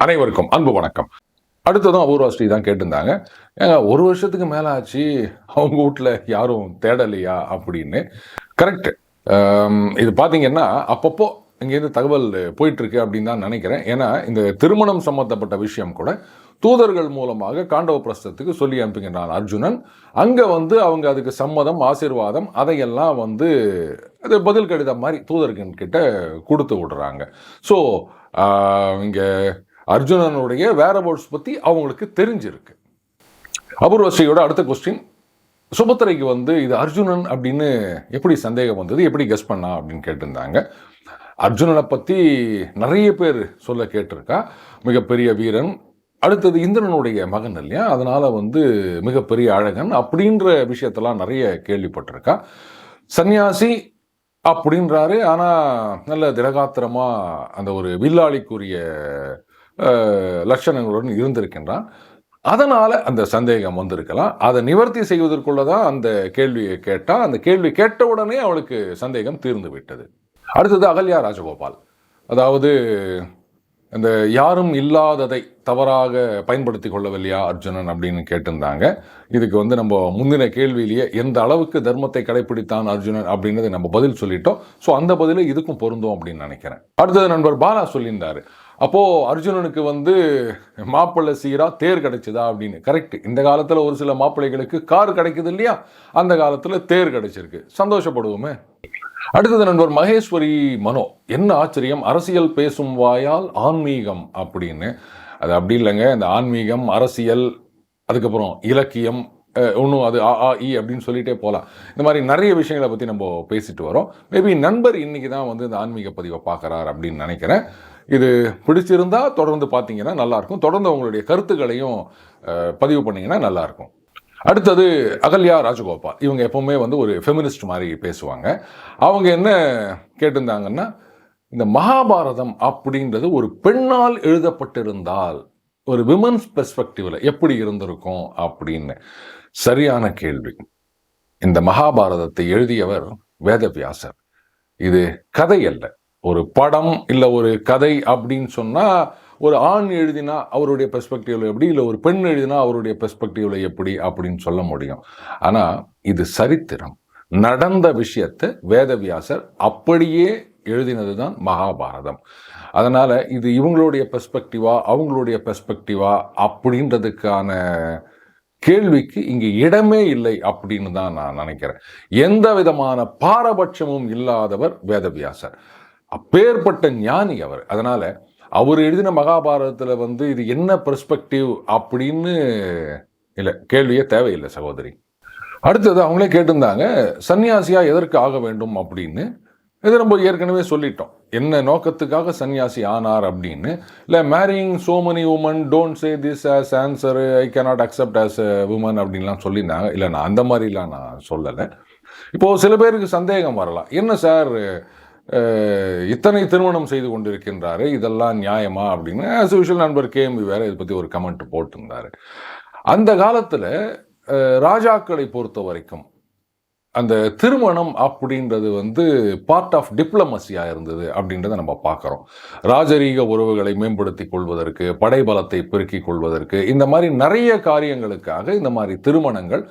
அனைவருக்கும் அன்பு வணக்கம். அடுத்ததும் அபூர்வா ஸ்ரீ தான் கேட்டிருந்தாங்க. ஏங்க ஒரு வருஷத்துக்கு மேல ஆச்சு, அவங்க வீட்ல யாரும் தேடலையா அப்படின்னு. கரெக்ட். இது பார்த்தீங்கன்னா, அப்பப்போ இங்கேருந்து தகவல் போயிட்டுருக்கு அப்படின்னு தான் நினைக்கிறேன். ஏன்னா, இந்த திருமணம் சம்மந்தப்பட்ட விஷயம் கூட தூதர்கள் மூலமாக காண்டவ பிரஸ்தத்துக்கு சொல்லி அனுப்புகின்றான் அர்ஜுனன். அங்கே வந்து அவங்க அதுக்கு சம்மதம், ஆசீர்வாதம் அதையெல்லாம் வந்து அது பதில் கடிதம் மாதிரி தூதர்கிட்ட கொடுத்து விடுறாங்க. ஸோ இங்கே அர்ஜுனனுடைய வேரபோட்ஸ் பற்றி அவங்களுக்கு தெரிஞ்சிருக்கு. அபூர்வஸ்ரீயோட அடுத்த கொஸ்டின், சுபத்திரைக்கு வந்து இது அர்ஜுனன் அப்படின்னு எப்படி சந்தேகம் வந்தது, எப்படி கெஸ் பண்ணா அப்படின்னு கேட்டிருந்தாங்க. அர்ஜுனனை பற்றி நிறைய பேர் சொல்ல கேட்டிருக்கா. மிகப்பெரிய வீரன், அடுத்தது இந்திரனுடைய மகன் இல்லையா, அதனால வந்து மிகப்பெரிய அழகன் அப்படின்ற விஷயத்தெல்லாம் நிறைய கேள்விப்பட்டிருக்கா. சன்னியாசி அப்படின்றாரு, ஆனால் நல்ல திடகாத்திரமாக அந்த ஒரு வில்லாளிக்குரிய லட்சணங்களுடன் இருந்திருக்கின்றான். அதனால அந்த சந்தேகம் வந்திருக்கலாம். அதை நிவர்த்தி செய்வதற்குள்ளதான் அந்த கேள்வியை கேட்டா, அந்த கேள்வி கேட்ட உடனே அவளுக்கு சந்தேகம் தீர்ந்து விட்டது. அடுத்தது அகல்யா ராஜகோபால். அதாவது அந்த யாரும் இல்லாததை தவறாக பயன்படுத்தி கொள்ளவில்லையா அர்ஜுனன் அப்படின்னு கேட்டிருந்தாங்க. இதுக்கு வந்து நம்ம முந்தின கேள்வியிலேயே எந்த அளவுக்கு தர்மத்தை கடைப்பிடித்தான் அர்ஜுனன் அப்படின்றத நம்ம பதில் சொல்லிட்டோம். ஸோ அந்த பதில இதுக்கும் பொருந்தும் அப்படின்னு நினைக்கிறேன். அடுத்தது நண்பர் பாலா சொல்லியிருந்தாரு, அப்போது அர்ஜுனனுக்கு வந்து மாப்பிள்ளை சீரா தேர் கிடைச்சதா அப்படின்னு. கரெக்ட். இந்த காலத்தில் ஒரு சில மாப்பிள்ளைகளுக்கு கார் கிடைக்குது இல்லையா, அந்த காலத்தில் தேர் கிடைச்சிருக்கு, சந்தோஷப்படுவோமே. அடுத்தது நண்பர் மகேஸ்வரி மனோ, என்ன ஆச்சரியம், அரசியல் பேசும் வாயால் ஆன்மீகம் அப்படின்னு. அது அப்படி இல்லைங்க, இந்த ஆன்மீகம், அரசியல், அதுக்கப்புறம் இலக்கியம், ஒன்றும் அது இ அப்படின்னு சொல்லிட்டே போகலாம். இந்த மாதிரி நிறைய விஷயங்களை பற்றி நம்ம பேசிட்டு வரோம். மேபி நண்பர் இன்னைக்கு தான் வந்து இந்த ஆன்மீக பதிவை பார்க்குறார் அப்படின்னு நினைக்கிறேன். இது பிடிச்சிருந்தா தொடர்ந்து பார்த்தீங்கன்னா நல்லாயிருக்கும். தொடர்ந்து உங்களுடைய கருத்துக்களையும் பதிவு பண்ணிங்கன்னா நல்லாயிருக்கும். அடுத்தது அகல்யா ராஜகோபால். இவங்க எப்பவுமே வந்து ஒரு ஃபெமினிஸ்ட் மாதிரி பேசுவாங்க. அவங்க என்ன கேட்டிருந்தாங்கன்னா, இந்த மகாபாரதம் அப்படின்றது ஒரு பெண்ணால் எழுதப்பட்டிருந்தால் ஒரு விமன்ஸ் பெர்ஸ்பெக்டிவ்ல எப்படி இருந்திருக்கும் அப்படின்னு. சரியான கேள்வி. இந்த மகாபாரதத்தை எழுதியவர் வேதவியாசர். இது கதை அல்ல, ஒரு படம் இல்லை ஒரு கதை அப்படின்னு சொன்னால் ஒரு ஆண் எழுதினா அவருடைய பெர்ஸ்பெக்டிவ்ல எப்படி, இல்லை ஒரு பெண் எழுதினா அவருடைய பெர்ஸ்பெக்டிவ்ல எப்படி அப்படின்னு சொல்ல முடியும். ஆனால் இது சரித்திரம், நடந்த விஷயத்தை வேதவியாசர் அப்படியே எழுதினது தான் மகாபாரதம். அதனால் இது இவங்களுடைய பெர்ஸ்பெக்டிவா அவங்களுடைய பெர்ஸ்பெக்டிவா அப்படின்றதுக்கான கேள்விக்கு இங்கே இடமே இல்லை அப்படின்னு தான் நான் நினைக்கிறேன். எந்த விதமான பாரபட்சமும் இல்லாதவர் வேதவியாசர், அப்பேற்பட்ட ஞானி அவர். அதனால அவர் எழுதின மகாபாரதத்தில் வந்து இது என்ன பெர்ஸ்பெக்டிவ் அப்படின்னு இல்லை, கேள்வியே தேவையில்லை சகோதரி. அடுத்தது அவங்களே கேட்டிருந்தாங்க, சன்னியாசியா எதற்கு ஆக வேண்டும் அப்படின்னு. இதை நம்ம ஏற்கனவே சொல்லிட்டோம், என்ன நோக்கத்துக்காக சன்னியாசி ஆனார் அப்படின்னு. இல்லை marrying so many woman don't say this as answer, I cannot accept as a woman அப்படின்லாம் சொல்லியிருந்தாங்க. இல்லை, நான் அந்த மாதிரிலாம் நான் சொல்லலை. இப்போது சில பேருக்கு சந்தேகம் வரலாம், என்ன சார் இத்தனை திருமணம் செய்து கொண்டிருக்கின்றாரு, இதெல்லாம் நியாயமா அப்படின்னு. ஆஸ் யூஷுவல் நண்பர் கேஎம்பி வேற இதை பற்றி ஒரு கமெண்ட் போட்டிருந்தாரு. அந்த காலத்தில் ராஜாக்களை பொறுத்த வரைக்கும் அந்த திருமணம் அப்படின்றது வந்து பார்ட் ஆஃப் டிப்ளமசியாக இருந்தது அப்படின்றத நம்ம பார்க்குறோம். ராஜரீக உறவுகளை மேம்படுத்தி கொள்வதற்கு, படைபலத்தை பெருக்கிக் கொள்வதற்கு, இந்த மாதிரி நிறைய காரியங்களுக்காக இந்த மாதிரி திருமணங்கள்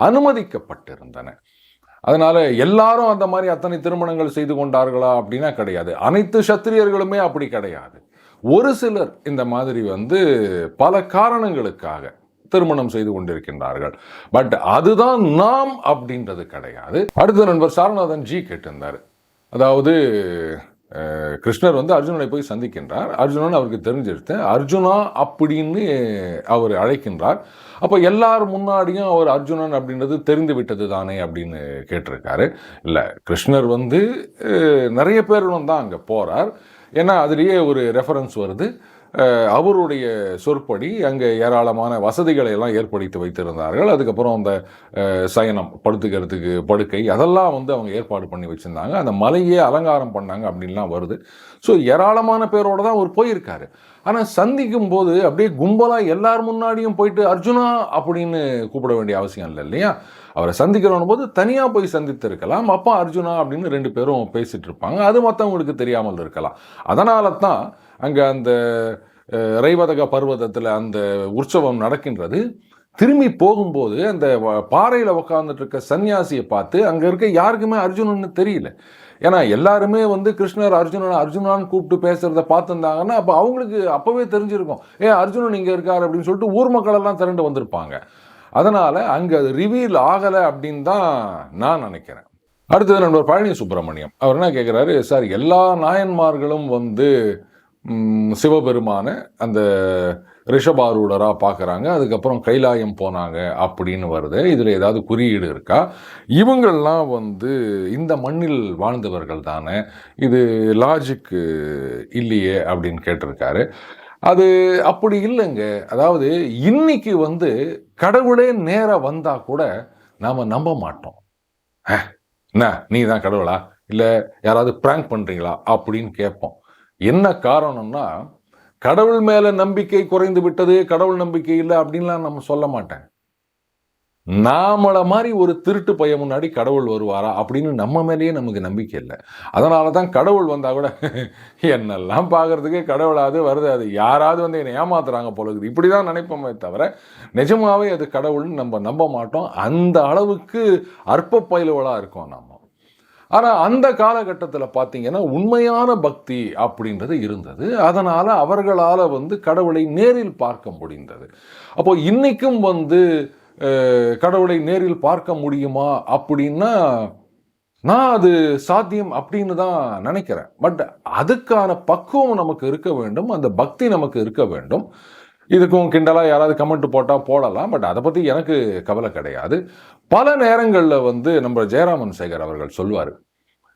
அனுமதிக்கப்பட்டிருந்தன. அதனால எல்லாரும் அந்த மாதிரி அத்தனை திருமணங்கள் செய்து கொண்டார்களா அப்படின்னா கிடையாது. அனைத்து சத்திரியர்களுமே அப்படி கிடையாது. ஒரு சிலர் இந்த மாதிரி வந்து பல காரணங்களுக்காக திருமணம் செய்து கொண்டிருக்கின்றார்கள். பட் அதுதான் நாம் அப்படின்றது கிடையாது. அடுத்த நண்பர் சாரநாதன் ஜி கேட்டிருந்தார், அதாவது கிருஷ்ணர் வந்து அர்ஜுனனை போய் சந்திக்கின்றார். அர்ஜுனன் அவருக்கு தெரிஞ்சிருத்து, அர்ஜுனா அப்படின்னு அவர் அழைக்கின்றார். அப்போ எல்லார் முன்னாடியும் அவர் அர்ஜுனன் அப்படின்றது தெரிந்து விட்டது தானே அப்படின்னு கேட்டிருக்காரு. இல்லை, கிருஷ்ணர் வந்து நிறைய பேருடன் தான் அங்கே போகிறார். ஏன்னா அதுலேயே ஒரு ரெஃபரன்ஸ் வருது, அவருடைய சொற்படி அங்கே ஏராளமான வசதிகளை எல்லாம் ஏற்படுத்தி வைத்திருந்தார்கள். அதுக்கப்புறம் அந்த சயனம், படுத்துக்கிறதுக்கு படுக்கை, அதெல்லாம் வந்து அவங்க ஏற்பாடு பண்ணி வச்சுருந்தாங்க. அந்த மலையே அலங்காரம் பண்ணாங்க அப்படின்லாம் வருது. ஸோ ஏராளமான பேரோடு தான் அவர் போயிருக்காரு. ஆனால் சந்திக்கும் போது அப்படியே கும்பலாக எல்லார் முன்னாடியும் போயிட்டு அர்ஜுனா அப்படின்னு கூப்பிட வேண்டிய அவசியம் இல்லை இல்லையா. அவரை சந்திக்கிறவன் போது தனியாக போய் சந்தித்து இருக்கலாம், அப்பா அர்ஜுனா அப்படின்னு 2 பேரும் பேசிகிட்டு இருப்பாங்க, அது மற்றவங்களுக்கு தெரியாமல் இருக்கலாம். அதனால தான் அங்கே அந்த ரைவதக பர்வதத்தில் அந்த உற்சவம் நடக்கின்றது. திரும்பி போகும்போது அந்த பாறையில் உட்கார்ந்துட்டு இருக்க சன்னியாசியை பார்த்து அங்கே இருக்க யாருக்குமே அர்ஜுனன்னு தெரியல. ஏன்னா எல்லாருமே வந்து கிருஷ்ணர் அர்ஜுனான்னு கூப்பிட்டு பேசுறத பார்த்துருந்தாங்கன்னா அப்போ அவங்களுக்கு அப்போவே தெரிஞ்சிருக்கும், அர்ஜுனன் இங்கே இருக்கார் அப்படின்னு சொல்லிட்டு ஊர் மக்கள் எல்லாம் திரண்டு வந்திருப்பாங்க. அதனால அங்கே அது ரிவீல் ஆகலை அப்படின்னு தான் நான் நினைக்கிறேன். அடுத்தது நண்பர் பழனி சுப்பிரமணியம் அவர் என்ன கேட்குறாரு, சார் எல்லா நாயன்மார்களும் வந்து சிவபெருமான அந்த ரிஷபாரூடராக பார்க்குறாங்க, அதுக்கப்புறம் கைலாயம் போனாங்க அப்படின்னு வருது, இதில் ஏதாவது குறியீடு இருக்கா? இவங்கள்லாம் வந்து இந்த மண்ணில் வாழ்ந்தவர்கள் தானே, இது லாஜிக்கு இல்லையே அப்படின்னு கேட்டிருக்காரு. அது அப்படி இல்லைங்க. அதாவது இன்னைக்கு வந்து கடவுளே நேராக வந்தால் கூட நாம் நம்ப மாட்டோம். என்ன நீ தான் கடவுளா, இல்லை யாராவது பிராங்க் பண்ணுறீங்களா அப்படின்னு கேட்போம். என்ன காரணம்னா, கடவுள் மேல நம்பிக்கை குறைந்து விட்டது, கடவுள் நம்பிக்கை இல்லை அப்படின்லாம் நம்ம சொல்ல மாட்டேன். நாமள மாதிரி ஒரு திருட்டு பையன் முன்னாடி கடவுள் வருவாரா அப்படின்னு நம்ம மேலேயே நமக்கு நம்பிக்கை இல்லை. அதனால தான் கடவுள் வந்தால் கூட என்னெல்லாம் பார்க்கறதுக்கு கடவுளாவது வருது, அது யாராவது வந்து என்னை ஏமாத்துறாங்க போல இருக்குது, இப்படி தான் நினைப்போமே தவிர நிஜமாவே அது கடவுள்னு நம்ம நம்ப மாட்டோம். அந்த அளவுக்கு அற்ப பயிலுவலாக இருக்கோம் நம்ம. ஆனால் அந்த காலகட்டத்தில் பார்த்தீங்கன்னா உண்மையான பக்தி அப்படின்றது இருந்தது. அதனால் அவர்களால் வந்து கடவுளை நேரில் பார்க்க முடிந்தது. அப்போ இன்னைக்கும் வந்து கடவுளை நேரில் பார்க்க முடியுமா அப்படின்னா நான் அது சாத்தியம் அப்படின்னு தான் நினைக்கிறேன். பட் அதுக்கான பக்குவம் நமக்கு இருக்க வேண்டும், அந்த பக்தி நமக்கு இருக்க வேண்டும். இதுக்கும் கிண்டலாக யாராவது கமெண்ட் போட்டால் போடலாம், பட் அதை பற்றி எனக்கு கவலை கிடையாது. பல நேரங்களில் வந்து நம்ம ஜெயராமன் சேகர் அவர்கள் சொல்வார்,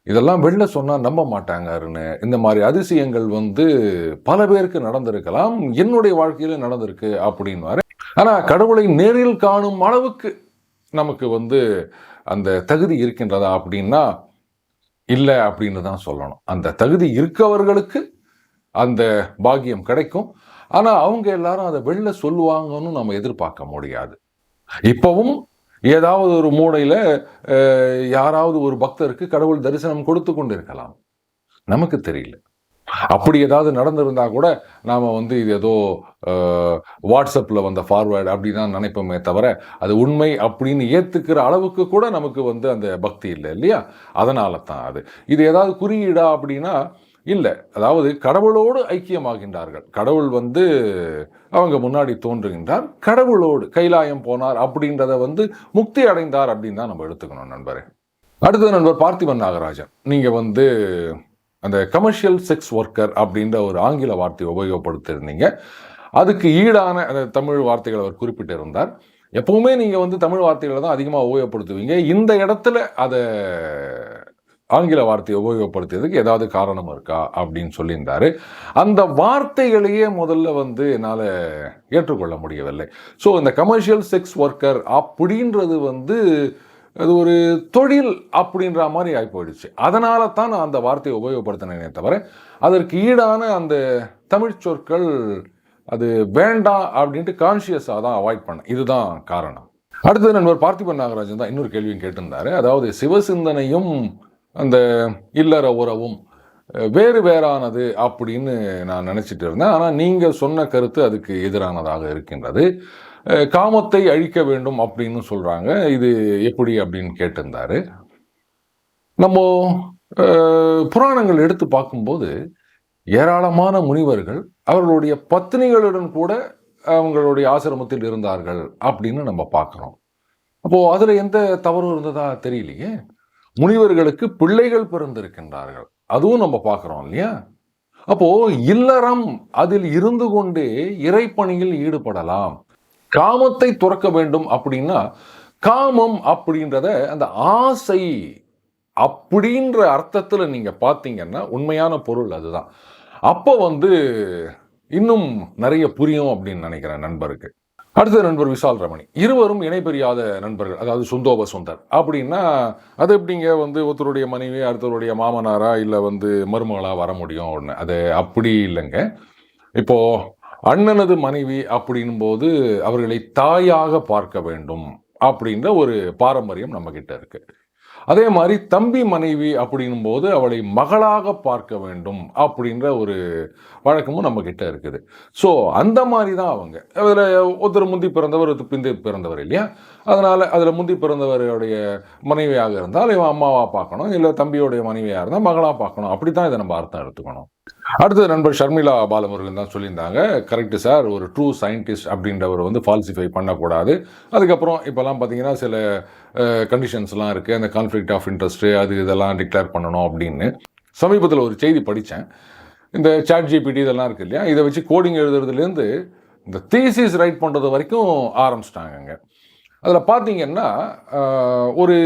இதெல்லாம் வெளில சொன்னால் நம்ப மாட்டாங்கன்னு. இந்த மாதிரி அதிசயங்கள் வந்து பல பேருக்கு நடந்திருக்கலாம், என்னுடைய வாழ்க்கையில் நடந்திருக்கு அப்படின்வாரு. ஆனால் கடவுளை நேரில் காணும் அளவுக்கு நமக்கு வந்து அந்த தகுதி இருக்கின்றதா அப்படின்னா இல்லை அப்படின்னு தான் சொல்லணும். அந்த தகுதி இருக்கவர்களுக்கு அந்த பாக்கியம் கிடைக்கும். ஆனால் அவங்க எல்லாரும் அதை வெளில சொல்லுவாங்கன்னு நம்ம எதிர்பார்க்க முடியாது. இப்பவும் ஏதாவது ஒரு மூலையில் யாராவது ஒரு பக்தருக்கு கடவுள் தரிசனம் கொடுத்து கொண்டு இருக்கலாம், நமக்கு தெரியல. அப்படி ஏதாவது நடந்திருந்தா கூட நாம் வந்து இது ஏதோ வாட்ஸ்அப்பில் வந்த ஃபார்வேர்டு அப்படி தான் நினைப்போமே தவிர அது உண்மை அப்படின்னு ஏற்றுக்கிற அளவுக்கு கூட நமக்கு வந்து அந்த பக்தி இல்லை இல்லையா? அதனால தான் அது இது ஏதாவது குறியீடா அப்படின்னா இல்லை. அதாவது கடவுளோடு ஐக்கியமாகின்றார்கள், கடவுள் வந்து அவங்க முன்னாடி தோன்றுகின்றார், கடவுளோடு கைலாயம் போனார் அப்படின்றத வந்து முக்தி அடைந்தார் அப்படின்னு தான் நம்ம எடுத்துக்கணும் நண்பரே. அடுத்தது நண்பர் பார்த்திபன் நாகராஜன், நீங்கள் வந்து அந்த கமர்ஷியல் செக்ஸ் ஒர்க்கர் அப்படின்ற ஒரு ஆங்கில வார்த்தையை உபயோகப்படுத்தியிருந்தீங்க. அதுக்கு ஈடான அந்த தமிழ் வார்த்தைகள் அவர் குறிப்பிட்டிருந்தார். எப்பவுமே நீங்கள் வந்து தமிழ் வார்த்தைகளை தான் அதிகமாக உபயோகப்படுத்துவீங்க, இந்த இடத்துல அதை ஆங்கில வார்த்தையை உபயோகப்படுத்தியதுக்கு ஏதாவது காரணம் இருக்கா அப்படின்னு சொல்லியிருந்தாரு. அந்த வார்த்தைகளையே முதல்ல வந்து என்னால் ஏற்றுக்கொள்ள முடியவில்லை. ஸோ இந்த கமர்ஷியல் செக்ஸ் ஒர்க்கர் அப்படின்றது வந்து அது ஒரு தொழில் அப்படின்ற மாதிரி ஆகி போயிடுச்சு. அதனால தான் நான் அந்த வார்த்தையை உபயோகப்படுத்தினேனே தவிர அதற்கு ஈடான அந்த தமிழ் சொற்கள் அது வேண்டாம் அப்படின்ட்டு கான்ஷியஸாக தான் அவாய்ட் பண்ணேன். இதுதான் காரணம். அடுத்தது நண்பர் பார்த்திபன் நாகராஜன் தான் இன்னொரு கேள்வியும் கேட்டிருந்தாரு. அதாவது சிவசிந்தனையும் அந்த இல்லற உறவும் வேறு வேறானது அப்படின்னு நான் நினச்சிட்டு இருந்தேன். ஆனால் நீங்கள் சொன்ன கருத்து அதுக்கு எதிரானதாக இருக்கின்றது. காமத்தை அழிக்க வேண்டும் அப்படின்னு சொல்கிறாங்க, இது எப்படி அப்படின்னு கேட்டிருந்தாரு. நம்ம புராணங்கள் எடுத்து பார்க்கும்போது ஏராளமான முனிவர்கள் அவர்களுடைய பத்னிகளுடன் கூட அவங்களுடைய ஆசிரமத்தில் இருந்தார்கள் அப்படின்னு நம்ம பார்க்குறோம். அப்போது அதில் எந்த தவறும் இருந்ததா தெரியலையே. முனிவர்களுக்கு பிள்ளைகள் பிறந்திருக்கின்றார்கள், அதுவும் நம்ம பார்க்குறோம் இல்லையா? அப்போது இல்லறம் அதில் இருந்து கொண்டே இறைப்பணியில் ஈடுபடலாம். காமத்தை துறக்க வேண்டும் அப்படின்னா காமம் அப்படின்றத அந்த ஆசை அப்படின்ற அர்த்தத்தில் நீங்கள் பார்த்தீங்கன்னா உண்மையான பொருள் அதுதான். அப்போ வந்து இன்னும் நிறைய புரியும் அப்படின்னு நினைக்கிறேன் நண்பருக்கு. அடுத்த நண்பர் விஷால் ரமணி, இருவரும் இணைபெரியாத நண்பர்கள், அதாவது சுந்தோப சுந்தர் அப்படின்னா அது எப்படிங்க வந்து ஒருத்தருடைய மனைவி அடுத்தவருடைய மாமனாரா இல்லை வந்து மருமகளா வர முடியும் ஒன்று, அது அப்படி இல்லைங்க. இப்போ அண்ணனது மனைவி அப்படின்னும் போது அவர்களை தாயாக பார்க்க வேண்டும் அப்படின்ற ஒரு பாரம்பரியம் நம்ம கிட்ட இருக்கு. அதே மாதிரி தம்பி மனைவி அப்படின்னும் போது அவளை மகளாக பார்க்க வேண்டும் அப்படின்ற ஒரு வழக்கமும் நம்ம கிட்ட இருக்குது. ஸோ அந்த மாதிரி தான் அவங்க. அதில் ஒருத்தர் முந்தி பிறந்தவர், ஒருத்தர் பிந்தி பிறந்தவர் இல்லையா? அதனால் அதில் முந்தி பிறந்தவருடைய மனைவியாக இருந்தால் இவன் அம்மாவாக பார்க்கணும், இல்லை தம்பியோடைய மனைவியாக இருந்தால் மகளாக பார்க்கணும். அப்படி தான் இதை நம்ம அர்த்தம் எடுத்துக்கணும். அடுத்தது நண்பர் ஷர்மிளா பாலமுருகன் தான் சொல்லியிருந்தாங்க, கரெக்டு சார், ஒரு ட்ரூ சயின்டிஸ்ட் அப்படின்றவர் வந்து ஃபால்சிஃபை பண்ணக்கூடாது. அதுக்கப்புறம் இப்போல்லாம் பார்த்தீங்கன்னா சில கண்டிஷன்ஸ்லாம் இருக்குது, அந்த கான்ஃப்ளிக்ட் ஆஃப் இன்ட்ரெஸ்ட்டு அது இதெல்லாம் டிக்ளேர் பண்ணணும் அப்படின்னு. சமீபத்தில் ஒரு செய்தி படித்தேன். இந்த சாட் ஜிபிடி இதெல்லாம் இருக்குது இல்லையா, இதை வச்சு கோடிங் எழுதுறதுலேருந்து இந்த தீசிஸ் ரைட் பண்ணுறது வரைக்கும் ஆரம்பிச்சிட்டாங்கங்க. அதில் பார்த்தீங்கன்னா ஒரு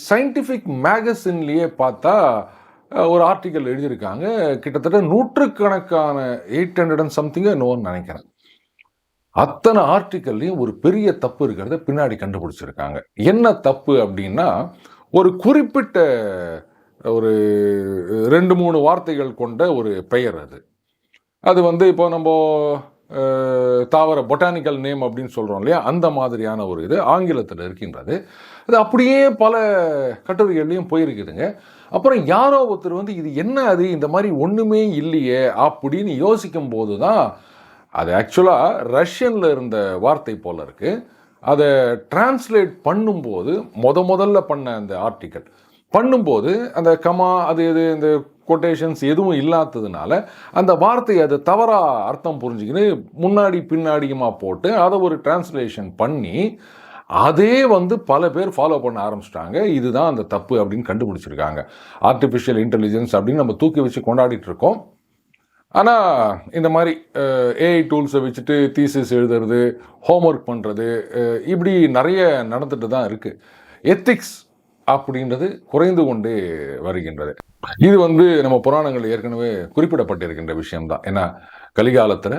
சயின்டிஃபிக் மேகசின்லேயே பார்த்தா ஒரு ஆர்டிக்கல் எழுதியிருக்காங்க, கிட்டத்தட்ட நூற்றுக்கணக்கான 800 and something என்னோன்னு நினைக்கிறேன். அத்தனை ஆர்டிக்கல்லையும் ஒரு பெரிய தப்பு இருக்கிறத பின்னாடி கண்டுபிடிச்சிருக்காங்க. என்ன தப்பு அப்படின்னா, ஒரு குறிப்பிட்ட ஒரு 2-3 வார்த்தைகள் கொண்ட ஒரு பெயர் அது. அது வந்து இப்போ நம்ம தாவர பொட்டானிக்கல் நேம் அப்படின்னு சொல்கிறோம் இல்லையா, அந்த மாதிரியான ஒரு இது ஆங்கிலத்தில் இருக்கின்றது. அது அப்படியே பல கட்டுரைகள்லையும் போயிருக்குதுங்க. அப்புறம் யாரோ ஒருத்தர் வந்து இது என்ன அது, இந்த மாதிரி ஒன்றுமே இல்லையே அப்படின்னு யோசிக்கும் போது தான் அது ஆக்சுவலாக ரஷ்யனில் இருந்த வார்த்தை போல இருக்குது. அதை டிரான்ஸ்லேட் பண்ணும்போது முதல்ல பண்ண அந்த ஆர்டிக்கல் பண்ணும்போது அந்த கமா அது இது இந்த கொட்டேஷன்ஸ் எதுவும் இல்லாததுனால அந்த வார்த்தையை அது தவறாக அர்த்தம் புரிஞ்சுக்கின்னு முன்னாடி பின்னாடியுமா போட்டு அதை ஒரு டிரான்ஸ்லேஷன் பண்ணி அதே வந்து பல பேர் ஃபாலோ பண்ண ஆரம்பிச்சிட்டாங்க. இதுதான் அந்த தப்பு அப்படின்னு கண்டுபிடிச்சிருக்காங்க. ஆர்டிஃபிஷியல் இன்டெலிஜென்ஸ் அப்படின்னு நம்ம தூக்கி வச்சு கொண்டாடிட்டு இருக்கோம். ஆனால் இந்த மாதிரி ஏஐ டூல்ஸை வச்சுட்டு தீசிஸ் எழுதுறது, ஹோம்ஒர்க் பண்ணுறது, இப்படி நிறைய நடந்துட்டு தான் இருக்குது. எத்திக்ஸ் அப்படின்றது குறைந்து கொண்டே வருகின்றது. இது வந்து நம்ம புராணங்கள் ஏற்கனவே குறிப்பிடப்பட்டிருக்கின்ற விஷயம்தான். ஏன்னா கலிகாலத்தில்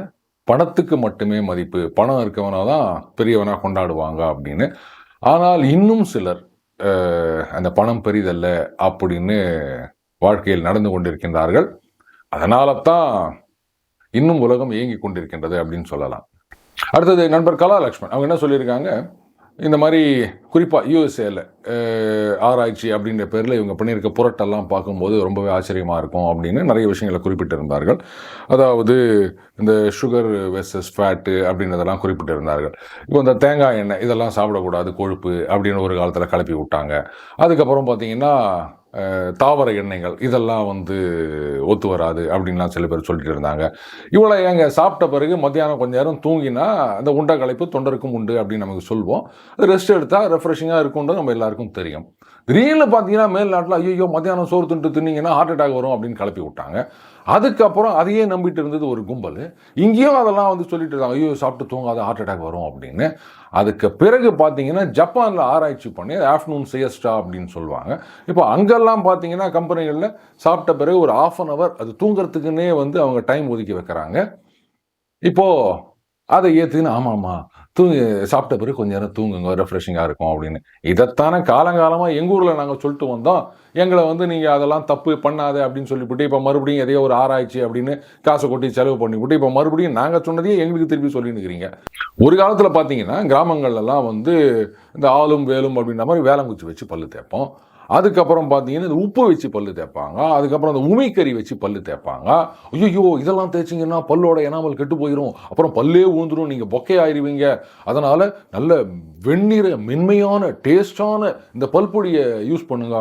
பணத்துக்கு மட்டுமே மதிப்பு, பணம் இருக்கவனா தான் பெரியவனாக கொண்டாடுவாங்க அப்படின்னு. ஆனால் இன்னும் சிலர் அந்த பணம் பெரிதல்ல அப்படின்னு வாழ்க்கையில் நடந்து கொண்டிருக்கின்றார்கள். அதனால தான் இன்னும் உலகம் இயங்கி கொண்டிருக்கின்றது அப்படின்னு சொல்லலாம். அடுத்தது நண்பர் கலாலக்ஷ்மன் அவங்க என்ன சொல்லியிருக்காங்க, இந்த மாதிரி குறிப்பாக யூஎஸ்ஏல ஆராய்ச்சி அப்படின்ற பேரில் இவங்க பண்ணியிருக்க புரட்டெல்லாம் பார்க்கும்போது ரொம்பவே ஆச்சரியமாக இருக்கும் அப்படின்னு நிறைய விஷயங்களை குறிப்பிட்டிருந்தார்கள். அதாவது இந்த சுகர் வெர்சஸ் ஃபேட்டு அப்படின்றதெல்லாம் குறிப்பிட்டிருந்தார்கள். இப்போ இந்த தேங்காய் எண்ணெய் இதெல்லாம் சாப்பிடக்கூடாது, கொழுப்பு அப்படின்னு ஒரு காலத்தில் கிளப்பி விட்டாங்க. அதுக்கப்புறம் பார்த்தீங்கன்னா தாவர எண்ணெய்கள் இதெல்லாம் வந்து ஒத்து வராது அப்படின்லாம் சில பேர் சொல்லிட்டு இருந்தாங்க. இவ்வளோ ஏங்க சாப்பிட்ட பிறகு மத்தியானம் கொஞ்ச நேரம் தூங்கினா அந்த உண்டை களைப்பு தொண்டருக்கும் உண்டு அப்படின்னு நமக்கு சொல்லுவோம். ரெஸ்ட் எடுத்தால் ரெஃப்ரெஷிங்காக இருக்கும்ன்றது நம்ம எல்லாருக்கும் தெரியும். திடீர்னு பார்த்தீங்கன்னா மேல்நாட்டில் ஐயோ மத்தியானம் சோறு தின்னீங்கன்னா ஹார்ட் அட்டாக் வரும் அப்படின்னு கிளப்பி விட்டாங்க. அதுக்கப்புறம் அதையே நம்பிட்டு இருந்தது ஒரு கும்பல். இங்கேயும் அதெல்லாம் வந்து சொல்லிட்டு இருக்காங்க, ஐயோ சாப்பிட்டு தூங்காத ஹார்ட் அட்டாக் வரும் அப்படின்னு. அதுக்கு பிறகு பார்த்தீங்கன்னா ஜப்பானில் ஆராய்ச்சி பண்ணி ஆஃப்டர்நூன் சியஸ்டா அப்படின்னு சொல்லுவாங்க. இப்போ அங்கெல்லாம் பார்த்தீங்கன்னா கம்பெனிகளில் சாப்பிட்ட பிறகு ஒரு 1/2 hour அது தூங்குறதுக்குன்னே வந்து அவங்க டைம் ஒதுக்கி வைக்கிறாங்க. இப்போது அதை ஏற்றுன்னு ஆமாம்மா சாப்பிட்ட பிறகு கொஞ்சம் நேரம் தூங்குங்க, ரெஃப்ரெஷிங்காக இருக்கும் அப்படின்னு. இதைத்தானே காலங்காலமாக எங்கள் ஊரில் நாங்கள் சொல்லிட்டு வந்தோம். எங்களை வந்து நீங்கள் அதெல்லாம் தப்பு பண்ணாத அப்படின்னு சொல்லிவிட்டு இப்போ மறுபடியும் எதையோ ஒரு ஆராய்ச்சி அப்படின்னு காசை கொட்டி செலவு பண்ணிவிட்டு இப்போ மறுபடியும் நாங்கள் சொன்னதையே எங்களுக்கு திருப்பி சொல்லின்னு இருக்கிறீங்க. ஒரு காலத்தில் பார்த்தீங்கன்னா கிராமங்கள்லாம் வந்து இந்த ஆளும் வேலும் அப்படின்ற மாதிரி வேலங்குச்சி வச்சு பல்லு தேய்ப்போம். அதுக்கப்புறம் பார்த்தீங்கன்னா இந்த உப்பு வச்சு பல்லு தேய்ப்பாங்க. அதுக்கப்புறம் அந்த உமிக்கறி வச்சு பல்லு தேய்ப்பாங்க. ஐயோ இதெல்லாம் தேய்ச்சிங்கன்னா பல்லோட எனாமல் கெட்டு போயிடும், அப்புறம் பல்லே ஊந்துடும், நீங்கள் பொக்கே ஆயிடுவீங்க, அதனால் நல்ல வெந்நீரை மென்மையான டேஸ்டான இந்த பல்பொடியை யூஸ் பண்ணுங்க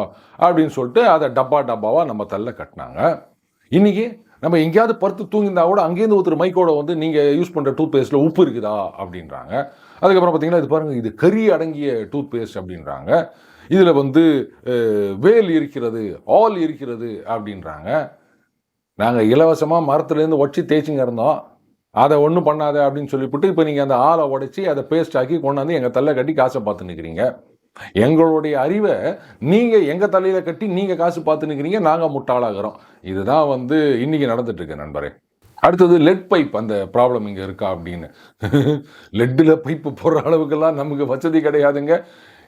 அப்படின்னு சொல்லிட்டு அதை டப்பாவாக நம்ம தள்ள கட்டினாங்க. இன்றைக்கி நம்ம எங்கேயாவது பருத்து தூங்கியிருந்தா கூட அங்கேருந்து ஒருத்தர் மைக்கோட வந்து நீங்கள் யூஸ் பண்ணுற டூத் பேஸ்ட்டில் உப்பு இருக்குதா அப்படின்றாங்க. அதுக்கப்புறம் பார்த்தீங்கன்னா இது பாருங்கள், இது கறி அடங்கிய டூத் பேஸ்ட் அப்படின்றாங்க. இதில் வந்து வேல் இருக்கிறது, ஆல் இருக்கிறது அப்படின்றாங்க. நாங்கள் இலவசமாக மரத்துலேருந்து உடச்சி தேய்ச்சிங்க இருந்தோம், அதை ஒன்றும் பண்ணாத அப்படின்னு சொல்லிவிட்டு இப்போ நீங்கள் அந்த ஆளை உடச்சி அதை பேஸ்ட் ஆக்கி கொண்டாந்து எங்கள் தலை கட்டி காசை பார்த்து நிற்கிறீங்க. எங்களுடைய அறிவை நீங்கள் எங்கள் தலையில் கட்டி நீங்கள் காசு பார்த்து நிற்கிறீங்க, நாங்கள் முட்டாளாகிறோம். இதுதான் வந்து இன்றைக்கி நடந்துட்டுருக்கு நண்பரே. அடுத்தது லெட் பைப், அந்த ப்ராப்ளம் இங்கே இருக்கா அப்படின்னு. லெட்டில் பைப்பு போடுற அளவுக்கெல்லாம் நமக்கு வசதி கிடையாதுங்க.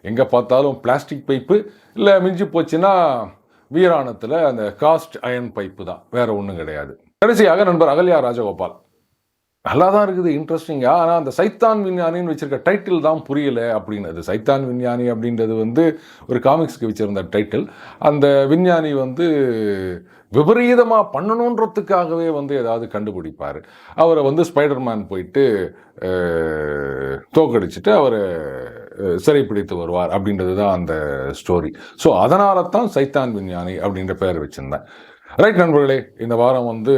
எங்கே பார்த்தாலும் பிளாஸ்டிக் பைப்பு, இல்லை மிஞ்சி போச்சுன்னா வீராணத்தில் அந்த காஸ்ட் அயன் பைப்பு தான், வேறு ஒன்றும் கிடையாது. கடைசியாக நண்பர் அகல்யா ராஜகோபால் நல்லா தான் இருக்குது, இன்ட்ரெஸ்டிங்கா. ஆனால் அந்த சைத்தான் விஞ்ஞானின்னு வச்சிருக்க டைட்டில் தான் புரியல அப்படின்னு. அது சைத்தான் விஞ்ஞானி அப்படின்றது வந்து ஒரு காமிக்ஸ்க்கு வச்சிருந்த டைட்டில். அந்த விஞ்ஞானி வந்து விபரீதமாக பண்ணணுன்றதுக்காகவே வந்து ஏதாவது கண்டுபிடிப்பார். அவரை வந்து ஸ்பைடர்மேன் போயிட்டு தோக்கடிச்சிட்டு அவரை சிறைப்பிடித்து வருவார் அப்படின்றது தான் அந்த ஸ்டோரி. ஸோ அதனால தான் சைத்தான் விஞ்ஞானி அப்படின்ற பெயர் வச்சிருந்தேன். ரைட் நண்பர்களே, இந்த வாரம் வந்து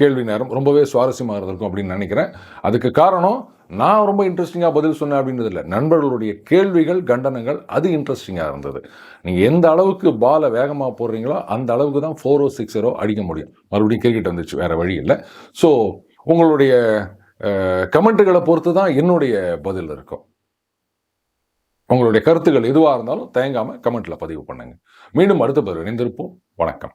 கேள்வி நேரம் ரொம்பவே சுவாரஸ்யமாக இருந்திருக்கும் அப்படின்னு நினைக்கிறேன். அதுக்கு காரணம் நான் ரொம்ப இன்ட்ரெஸ்டிங்காக பதில் சொன்னேன் அப்படின்றது இல்லை, நண்பர்களுடைய கேள்விகள், கண்டனங்கள் அது இன்ட்ரெஸ்டிங்காக இருந்தது. நீங்கள் எந்த அளவுக்கு பாலை வேகமாக போடுறீங்களோ அந்த அளவுக்கு தான் 4-0 6-0 அடிக்க முடியும். மறுபடியும் கிரிக்கெட் வந்துச்சு, வேறு வழி இல்லை. ஸோ உங்களுடைய கமெண்ட்டுகளை பொறுத்து தான் என்னுடைய பதில் இருக்கும். உங்களுடைய கருத்துக்கள் எதுவாக இருந்தாலும் தயங்காமல் கமெண்ட்டில் பதிவு பண்ணுங்கள். மீண்டும் அடுத்த பதில் இணைந்திருப்போம். வணக்கம்.